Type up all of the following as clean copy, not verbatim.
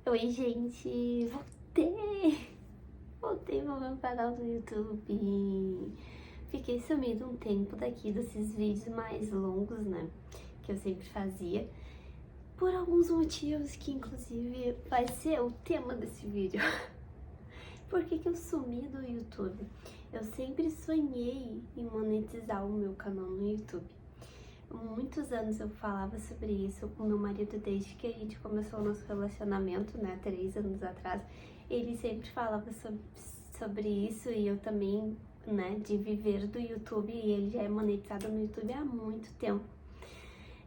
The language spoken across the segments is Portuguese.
Oi, gente! Voltei! Voltei pro meu canal do YouTube. Fiquei sumido um tempo daqui desses vídeos mais longos, né? Que eu sempre fazia. Por alguns motivos que, inclusive, vai ser o tema desse vídeo. Por que que eu sumi do YouTube? Eu sempre sonhei em monetizar o meu canal no YouTube. Muitos anos eu falava sobre isso com meu marido desde que a gente começou o nosso relacionamento, né, 3 anos atrás. Ele sempre falava sobre isso e eu também, né, de viver do YouTube, e ele já é monetizado no YouTube há muito tempo.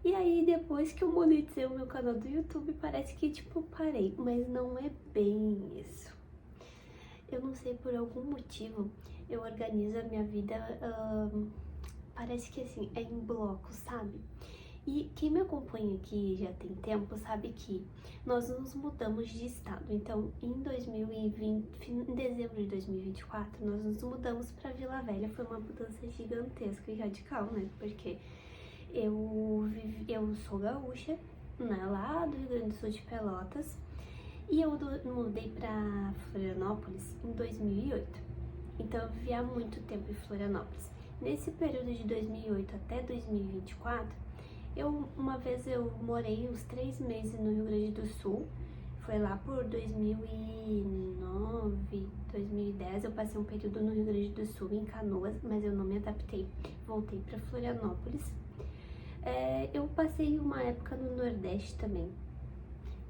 E aí depois que eu monetizei o meu canal do YouTube, parece que tipo parei, mas não é bem isso. Eu não sei, por algum motivo eu organizo a minha vida, parece que assim, é em blocos, sabe? E quem me acompanha aqui já tem tempo sabe que nós nos mudamos de estado. Então, em 2020, em dezembro de 2024, nós nos mudamos para Vila Velha. Foi uma mudança gigantesca e radical, né? Porque eu sou gaúcha, né? Lá do Rio Grande do Sul de Pelotas. E eu mudei para Florianópolis em 2008. Então, eu vivia há muito tempo em Florianópolis. Nesse período de 2008 até 2024, uma vez eu morei uns 3 meses no Rio Grande do Sul. Foi lá por 2009, 2010. Eu passei um período no Rio Grande do Sul, em Canoas, mas eu não me adaptei. Voltei para Florianópolis. Eu passei uma época no Nordeste também,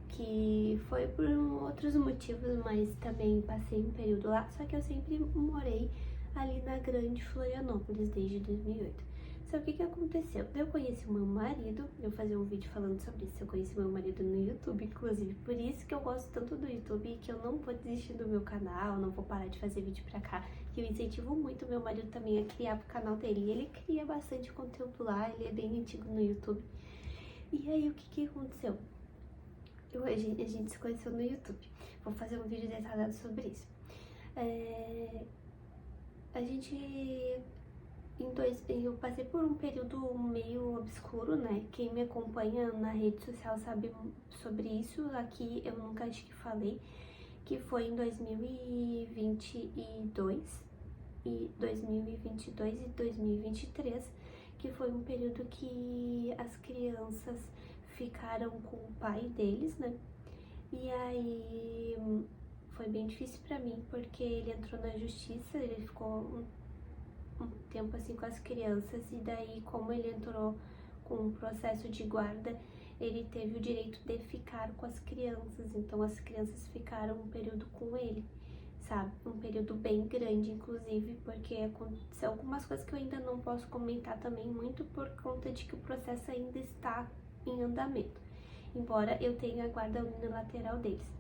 que foi por outros motivos, mas também passei um período lá. Só que eu sempre morei ali na Grande Florianópolis desde 2008. Só que o que aconteceu? Eu conheci o meu marido, eu vou fazer um vídeo falando sobre isso. Eu conheci o meu marido no YouTube, inclusive, por isso que eu gosto tanto do YouTube e que eu não vou desistir do meu canal, não vou parar de fazer vídeo pra cá, que eu incentivo muito o meu marido também a criar pro canal dele. E ele cria bastante conteúdo lá, ele é bem antigo no YouTube. E aí, o que aconteceu? A gente se conheceu no YouTube. Vou fazer um vídeo detalhado sobre isso. Eu passei por um período meio obscuro, né? Quem me acompanha na rede social sabe sobre isso. Aqui eu nunca acho que falei, que foi em 2022 e 2023, que foi um período que as crianças ficaram com o pai deles, né? E aí foi bem difícil pra mim, porque ele entrou na justiça, ele ficou um tempo assim com as crianças, e daí, como ele entrou com um processo de guarda, ele teve o direito de ficar com as crianças. Então as crianças ficaram um período com ele, sabe? Um período bem grande, inclusive, porque aconteceu algumas coisas que eu ainda não posso comentar também, muito por conta de que o processo ainda está em andamento, embora eu tenha a guarda unilateral deles.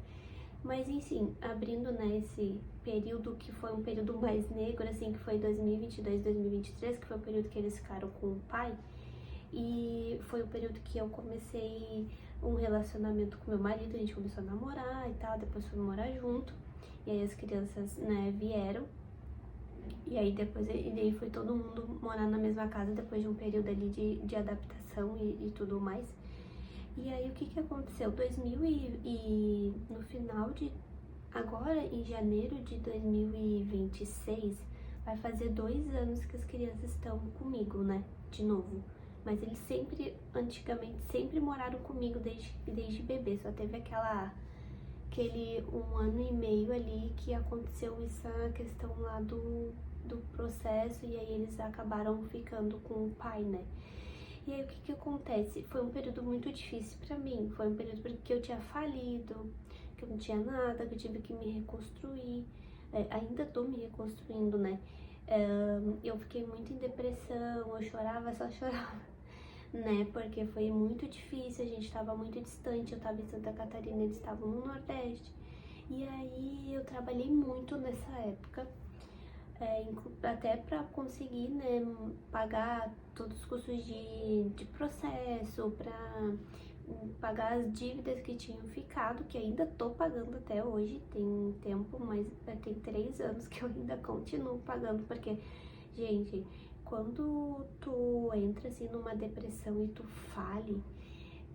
Mas enfim, abrindo, né, esse período que foi um período mais negro, assim, que foi 2022, 2023, que foi o período que eles ficaram com o pai, e foi o período que eu comecei um relacionamento com meu marido. A gente começou a namorar e tal, depois foi morar junto, e aí as crianças, né, vieram, e aí depois e daí foi todo mundo morar na mesma casa depois de um período ali de adaptação e tudo mais. E aí o que aconteceu? No final de agora, em janeiro de 2026, vai fazer 2 anos que as crianças estão comigo, né? De novo. Mas eles antigamente, sempre moraram comigo desde bebê. Só teve aquele 1 ano e meio ali que aconteceu essa questão lá do processo, e aí eles acabaram ficando com o pai, né? E aí o que acontece? Foi um período muito difícil pra mim. Foi um período porque eu tinha falido, que eu não tinha nada, que eu tive que me reconstruir. Ainda tô me reconstruindo, né? Eu fiquei muito em depressão, eu chorava, só chorava, né? Porque foi muito difícil, a gente tava muito distante. Eu tava em Santa Catarina, eles estavam no Nordeste. E aí eu trabalhei muito nessa época, até para conseguir, né, pagar todos os custos de processo, para pagar as dívidas que tinham ficado, que ainda tô pagando até hoje. Tem tempo, mas tem 3 anos que eu ainda continuo pagando, porque, gente, quando tu entra assim numa depressão e tu fale,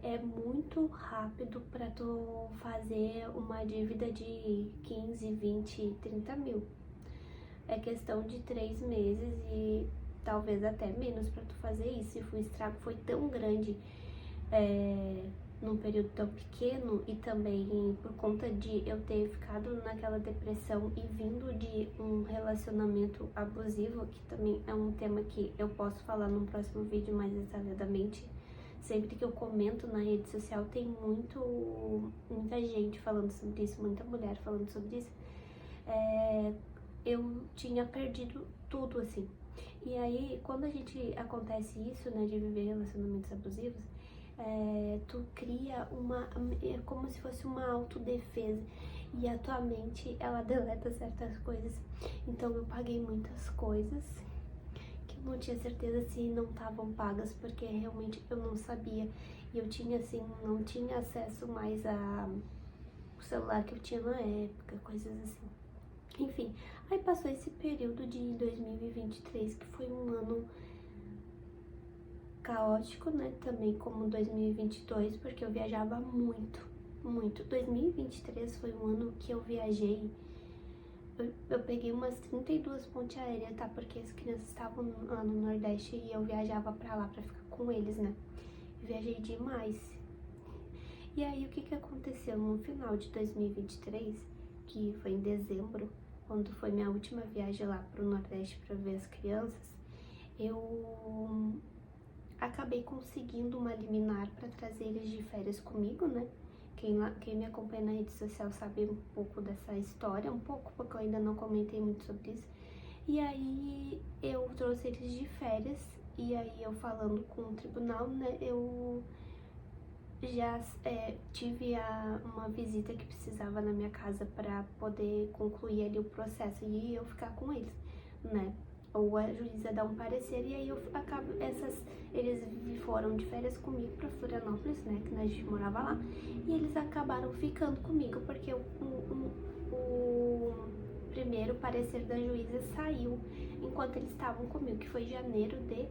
é muito rápido para tu fazer uma dívida de 15, 20, 30 mil. É questão de 3 meses e talvez até menos para tu fazer isso. E o estrago foi tão grande num período tão pequeno, e também por conta de eu ter ficado naquela depressão e vindo de um relacionamento abusivo, que também é um tema que eu posso falar num próximo vídeo mais detalhadamente. Sempre que eu comento na rede social tem muita gente falando sobre isso, muita mulher falando sobre isso. Eu tinha perdido tudo, assim. E aí, quando acontece isso, né, de viver relacionamentos abusivos, tu cria é como se fosse uma autodefesa, e a tua mente, ela deleta certas coisas. Então eu paguei muitas coisas que eu não tinha certeza se não estavam pagas, porque realmente eu não sabia, e eu tinha, assim, não tinha acesso mais ao celular que eu tinha na época, coisas assim. Enfim, aí passou esse período de 2023, que foi um ano caótico, né, também como 2022, porque eu viajava muito, muito. 2023 foi um ano que eu viajei, eu peguei umas 32 pontes aéreas, tá, porque as crianças estavam lá no Nordeste e eu viajava pra lá pra ficar com eles, né, eu viajei demais. E aí, o que aconteceu no final de 2023, que foi em dezembro, quando foi minha última viagem lá pro Nordeste pra ver as crianças, eu acabei conseguindo uma liminar para trazer eles de férias comigo, né? Quem me acompanha na rede social sabe um pouco dessa história, um pouco, porque eu ainda não comentei muito sobre isso. E aí eu trouxe eles de férias, e aí eu falando com o tribunal, né, eu já tive uma visita que precisava na minha casa para poder concluir ali o processo e eu ficar com eles, né? Ou a juíza dá um parecer, e aí eles foram de férias comigo pra Florianópolis, né, que a gente morava lá, e eles acabaram ficando comigo, porque o primeiro parecer da juíza saiu enquanto eles estavam comigo, que foi em janeiro de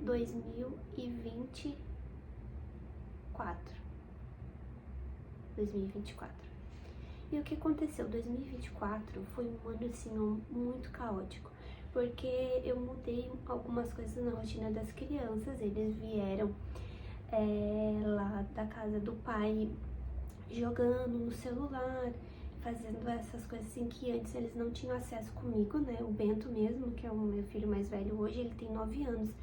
2024. E o que aconteceu? 2024 foi um ano, assim, muito caótico, porque eu mudei algumas coisas na rotina das crianças. Eles vieram lá da casa do pai jogando no celular, fazendo essas coisas assim que antes eles não tinham acesso comigo, né? O Bento mesmo, que é o meu filho mais velho hoje, ele tem 9 anos.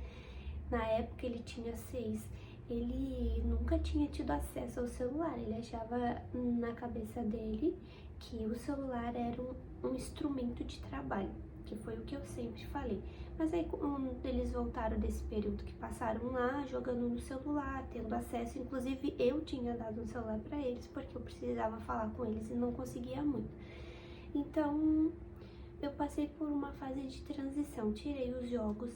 Na época ele tinha 6. Ele nunca tinha tido acesso ao celular. Ele achava na cabeça dele que o celular era um instrumento de trabalho, que foi o que eu sempre falei. Mas aí quando eles voltaram desse período que passaram lá jogando no celular, tendo acesso, inclusive eu tinha dado um celular para eles porque eu precisava falar com eles e não conseguia muito. Então eu passei por uma fase de transição, tirei os jogos,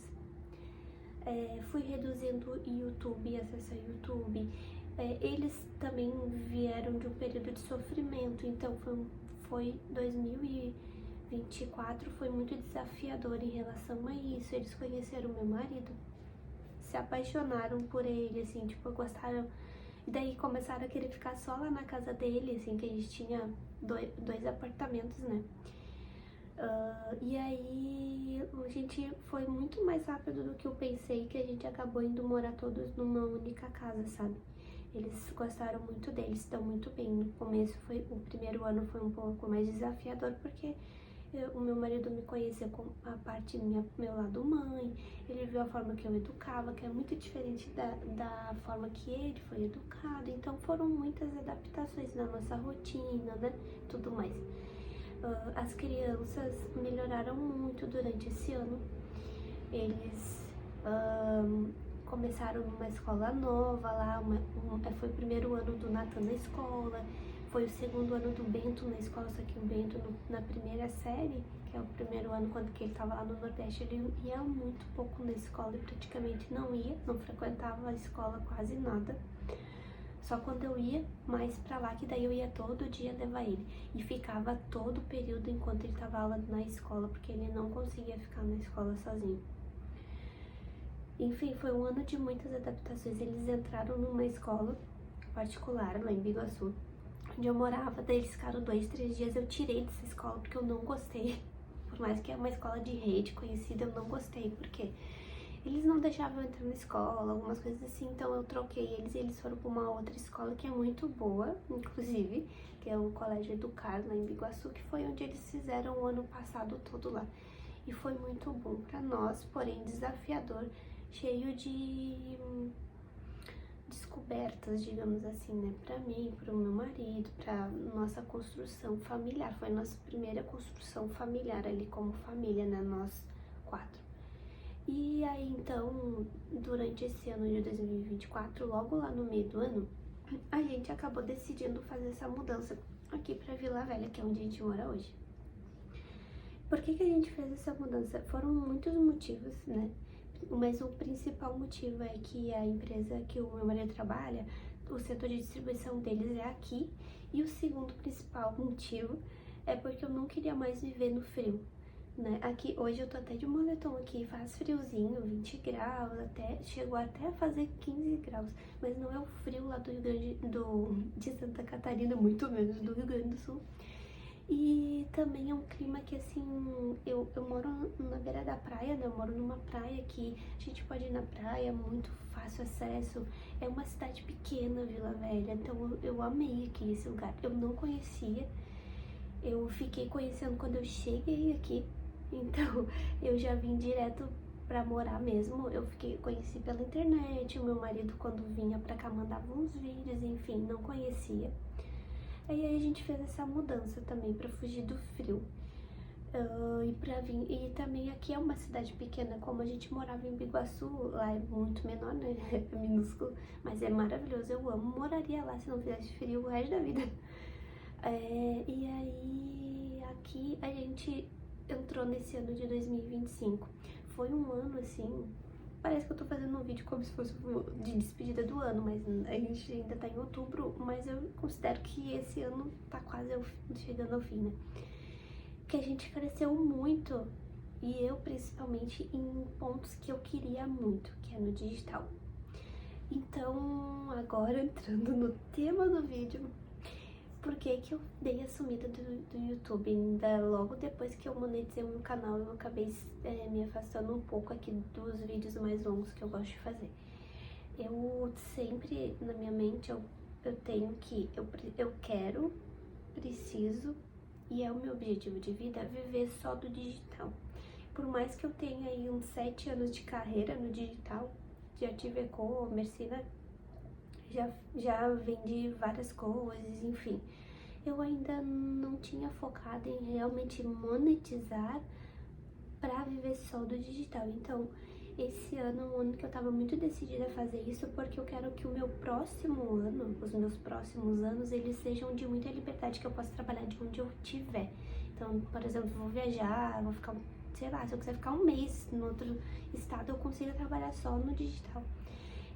fui reduzindo YouTube, acesso a YouTube. Eles também vieram de um período de sofrimento, então foi 2024 foi muito desafiador em relação a isso. Eles conheceram meu marido, se apaixonaram por ele, assim, tipo, gostaram. E daí começaram a querer ficar só lá na casa dele, assim, que a gente tinha dois apartamentos, né? E aí a gente foi muito mais rápido do que eu pensei, que a gente acabou indo morar todos numa única casa, sabe? Eles gostaram muito deles, estão muito bem. No começo o primeiro ano foi um pouco mais desafiador, porque o meu marido me conhecia com a parte meu lado mãe, ele viu a forma que eu educava, que é muito diferente da forma que ele foi educado. Então foram muitas adaptações na nossa rotina, né? Tudo mais. As crianças melhoraram muito durante esse ano. Eles começaram numa escola nova lá, foi o primeiro ano do Natan na escola, foi o segundo ano do Bento na escola, só que o Bento na primeira série, que é o primeiro ano quando que ele estava lá no Nordeste, ele ia muito pouco na escola, e praticamente não frequentava a escola quase nada. Só quando eu ia mais pra lá, que daí eu ia todo dia levar ele. E ficava todo o período enquanto ele tava aula na escola, porque ele não conseguia ficar na escola sozinho. Enfim, foi um ano de muitas adaptações. Eles entraram numa escola particular lá em Biguaçu, onde eu morava. Daí eles ficaram 2, 3 dias, eu tirei dessa escola porque eu não gostei. Por mais que é uma escola de rede conhecida, eu não gostei, porque eles não deixavam eu entrar na escola, algumas coisas assim, então eu troquei eles e eles foram para uma outra escola que é muito boa, inclusive, que é o Colégio Educar, lá em Biguaçu, que foi onde eles fizeram o ano passado todo lá. E foi muito bom para nós, porém desafiador, cheio de descobertas, digamos assim, né, pra mim, pro meu marido, pra nossa construção familiar. Foi a nossa primeira construção familiar ali como família, né, nós 4. E aí, então, durante esse ano de 2024, logo lá no meio do ano, a gente acabou decidindo fazer essa mudança aqui pra Vila Velha, que é onde a gente mora hoje. Por que que a gente fez essa mudança? Foram muitos motivos, né? Mas o principal motivo é que a empresa que o meu marido trabalha, o setor de distribuição deles é aqui. E o segundo principal motivo é porque eu não queria mais viver no frio, né? Aqui, hoje eu tô até de moletom aqui, faz friozinho, 20 graus, chegou até a fazer 15 graus. Mas não é o frio lá de Santa Catarina, muito menos do Rio Grande do Sul. E também é um clima que, assim, eu moro na beira da praia, né? Eu moro numa praia que a gente pode ir na praia, muito fácil acesso. É uma cidade pequena, Vila Velha, então eu amei aqui esse lugar. Eu não conhecia, eu fiquei conhecendo quando eu cheguei aqui, então eu já vim direto pra morar mesmo. Conheci pela internet, o meu marido quando vinha pra cá mandava uns vídeos, enfim, não conhecia. Aí a gente fez essa mudança também pra fugir do frio e pra vir. E também aqui é uma cidade pequena, como a gente morava em Biguaçu, lá é muito menor, né? É minúsculo, mas é maravilhoso, eu amo. Moraria lá se não fizesse frio o resto da vida. E aí aqui a gente entrou nesse ano de 2025. Foi um ano assim. Parece que eu tô fazendo um vídeo como se fosse de despedida do ano, mas a gente ainda tá em outubro, mas eu considero que esse ano tá quase chegando ao fim, né? Que a gente cresceu muito, e eu principalmente em pontos que eu queria muito, que é no digital. Então, agora entrando no tema do vídeo, por que que eu dei a sumida do YouTube? Ainda logo depois que eu monetizei o meu canal, eu acabei me afastando um pouco aqui dos vídeos mais longos que eu gosto de fazer. Eu sempre, na minha mente, eu tenho que, eu quero, preciso, e é o meu objetivo de vida, viver só do digital. Por mais que eu tenha aí uns 7 anos de carreira no digital, já tive e-commerce, né? Já vendi várias coisas, enfim. Eu ainda não tinha focado em realmente monetizar pra viver só do digital. Então, esse ano é um ano que eu tava muito decidida a fazer isso, porque eu quero que o meu próximo ano, os meus próximos anos, eles sejam de muita liberdade, que eu possa trabalhar de onde eu estiver. Então, por exemplo, vou viajar, vou ficar, sei lá, se eu quiser ficar um mês no outro estado, eu consigo trabalhar só no digital.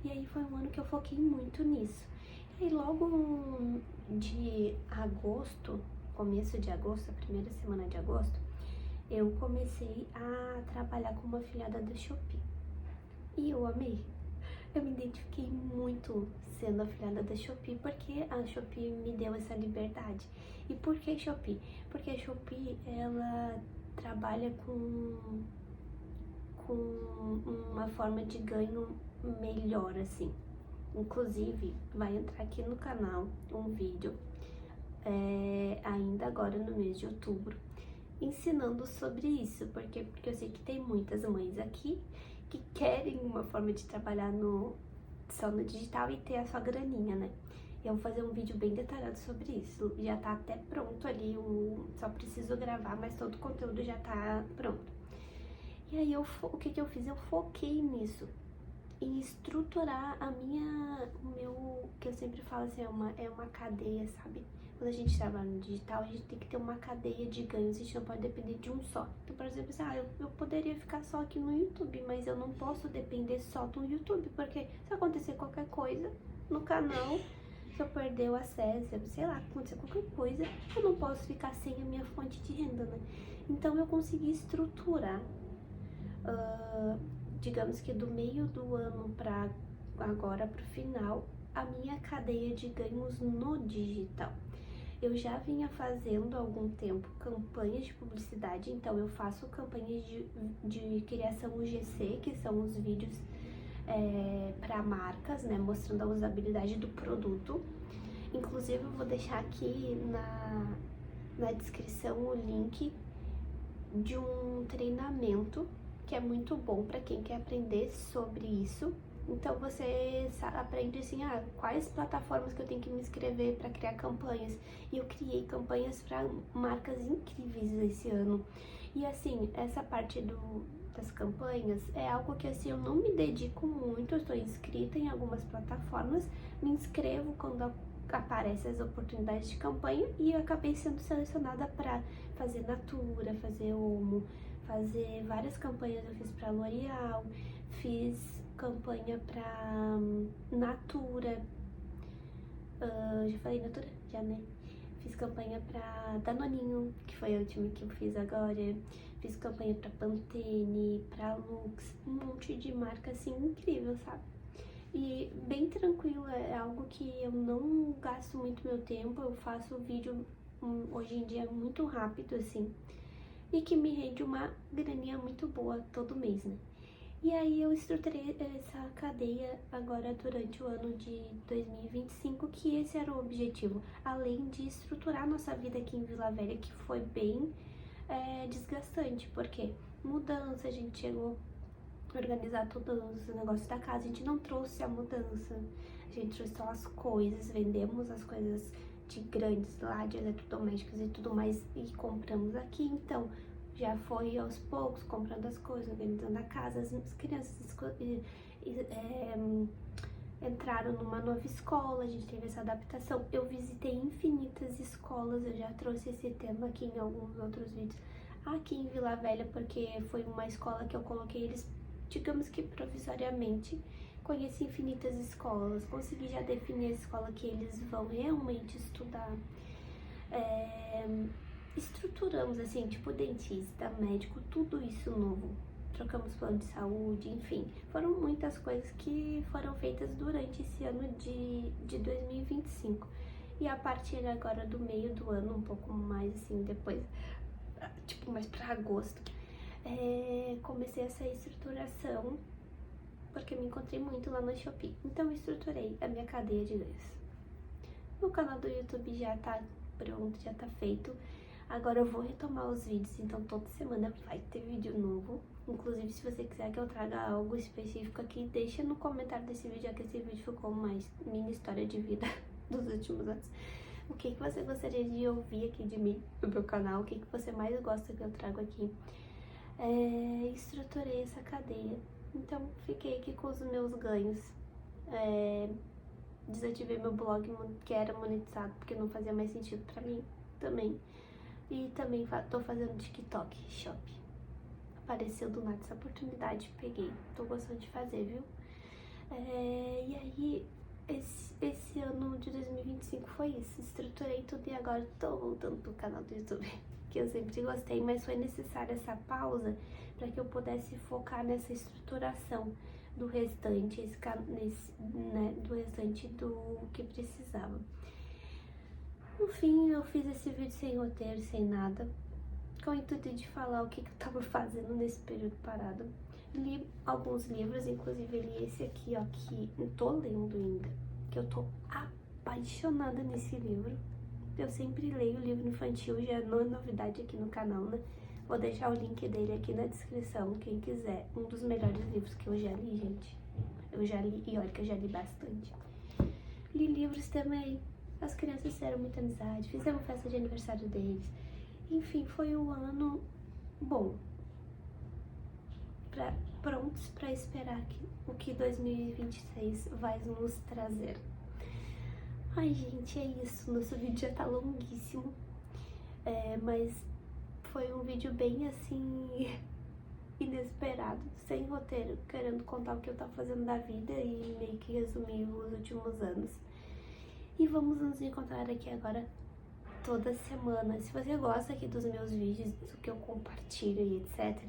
E aí foi um ano que eu foquei muito nisso. E aí logo de agosto, começo de agosto, a primeira semana de agosto, eu comecei a trabalhar com uma afiliada da Shopee. E eu amei. Eu me identifiquei muito sendo afiliada da Shopee, porque a Shopee me deu essa liberdade. E por que Shopee? Porque a Shopee, ela trabalha com uma forma de ganho melhor, assim. Inclusive, vai entrar aqui no canal um vídeo, ainda agora no mês de outubro, ensinando sobre isso, porque eu sei que tem muitas mães aqui que querem uma forma de trabalhar só no digital e ter a sua graninha, né? Eu vou fazer um vídeo bem detalhado sobre isso, já tá até pronto ali, só preciso gravar, mas todo o conteúdo já tá pronto. E aí, o que que eu fiz? Eu foquei nisso, em estruturar que eu sempre falo assim, é uma cadeia, sabe? Quando a gente trabalha no digital, a gente tem que ter uma cadeia de ganhos, a gente não pode depender de um só. Então, por exemplo, eu poderia ficar só aqui no YouTube, mas eu não posso depender só do YouTube, porque se acontecer qualquer coisa no canal, se eu perder o acesso, sei lá, acontecer qualquer coisa, eu não posso ficar sem a minha fonte de renda, né? Então, eu consegui estruturar, digamos que do meio do ano pra agora, pro final, a minha cadeia de ganhos no digital. Eu já vinha fazendo há algum tempo campanhas de publicidade, então eu faço campanhas de criação UGC, que são os vídeos para marcas, né, mostrando a usabilidade do produto. Inclusive eu vou deixar aqui na descrição o link de um treinamento que é muito bom para quem quer aprender sobre isso. Então você aprende assim, quais plataformas que eu tenho que me inscrever para criar campanhas. E eu criei campanhas para marcas incríveis esse ano. E assim, essa parte das campanhas é algo que assim eu não me dedico muito. Eu estou inscrita em algumas plataformas, me inscrevo quando aparecem as oportunidades de campanha e eu acabei sendo selecionada para fazer Natura, fazer Omo, fazer várias campanhas. Eu fiz para L'Oréal, fiz campanha pra Natura, já falei Natura? Já, né? Fiz campanha pra Danoninho, que foi a última que eu fiz agora. Fiz campanha pra Pantene, pra Lux, um monte de marca assim incrível, sabe? E bem tranquilo, é algo que eu não gasto muito meu tempo, eu faço vídeo hoje em dia muito rápido assim, e que me rende uma graninha muito boa todo mês, né? E aí eu estruturei essa cadeia agora durante o ano de 2025, que esse era o objetivo, além de estruturar nossa vida aqui em Vila Velha, que foi bem desgastante, porque mudança, a gente chegou a organizar todos os negócios da casa, a gente não trouxe a mudança, a gente trouxe só as coisas, vendemos as coisas de grandes lá, de eletrodomésticos e tudo mais, e compramos aqui, então já foi aos poucos comprando as coisas, organizando a casa. As crianças entraram numa nova escola, a gente teve essa adaptação. Eu visitei infinitas escolas, eu já trouxe esse tema aqui em alguns outros vídeos aqui em Vila Velha, porque foi uma escola que eu coloquei eles, digamos que provisoriamente. Conheci infinitas escolas, consegui já definir a escola que eles vão realmente estudar. Estruturamos assim, tipo dentista, médico, tudo isso novo. Trocamos plano de saúde, enfim. Foram muitas coisas que foram feitas durante esse ano de 2025. E a partir agora do meio do ano, um pouco mais assim, depois, tipo mais pra agosto, comecei essa estruturação, porque me encontrei muito lá no Shopee. Então eu estruturei a minha cadeia de ganhos. O canal do YouTube já tá pronto, já tá feito. Agora eu vou retomar os vídeos, então toda semana vai ter vídeo novo. Inclusive, se você quiser que eu traga algo específico aqui, deixa no comentário desse vídeo, já que esse vídeo ficou uma mini história de vida dos últimos anos. O que você gostaria de ouvir aqui de mim, do meu canal? O que você mais gosta que eu trago aqui? Estruturei essa cadeia. Então, fiquei aqui com os meus ganhos. Desativei meu blog, que era monetizado, porque não fazia mais sentido pra mim também. E também tô fazendo TikTok Shop. Apareceu do nada essa oportunidade, peguei. Tô gostando de fazer, viu? E aí, esse ano de 2025 foi isso. Estruturei tudo e agora tô voltando pro canal do YouTube, que eu sempre gostei, mas foi necessária essa pausa para que eu pudesse focar nessa estruturação do restante, do restante do que precisava. No fim, eu fiz esse vídeo sem roteiro, sem nada, com o intuito de falar o que eu tava fazendo nesse período parado. Li alguns livros, inclusive li esse aqui, ó, que eu tô lendo ainda, que eu tô apaixonada nesse livro. Eu sempre leio livro infantil, já não é novidade aqui no canal, né? Vou deixar o link dele aqui na descrição, quem quiser. Um dos melhores livros que eu já li, gente. Eu já li, e olha que eu já li bastante. Li livros também. As crianças fizeram muita amizade, fizemos festa de aniversário deles. Enfim, foi um ano bom. Prontos para esperar o que 2026 vai nos trazer. Ai, gente, é isso. Nosso vídeo já tá longuíssimo. Mas foi um vídeo bem assim inesperado, sem roteiro, querendo contar o que eu tava fazendo da vida e meio que resumir os últimos anos. E vamos nos encontrar aqui agora toda semana. Se você gosta aqui dos meus vídeos, do que eu compartilho e etc.,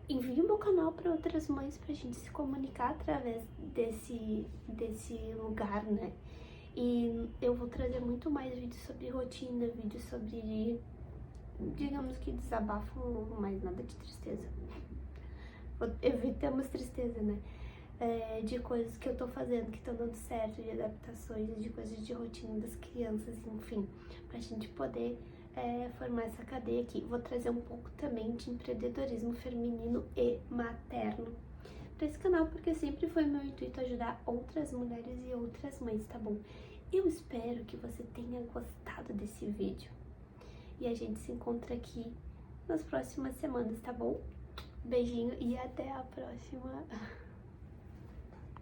envie o meu canal para outras mães pra gente se comunicar através desse lugar, né? E eu vou trazer muito mais vídeos sobre rotina, vídeos sobre, digamos que desabafo, mas nada de tristeza. Evitamos tristeza, né? De coisas que eu tô fazendo, que estão dando certo, de adaptações, de coisas de rotina das crianças, enfim, pra gente poder formar essa cadeia aqui. Vou trazer um pouco também de empreendedorismo feminino e materno pra esse canal, porque sempre foi meu intuito ajudar outras mulheres e outras mães, tá bom? Eu espero que você tenha gostado desse vídeo e a gente se encontra aqui nas próximas semanas, tá bom? Beijinho e até a próxima!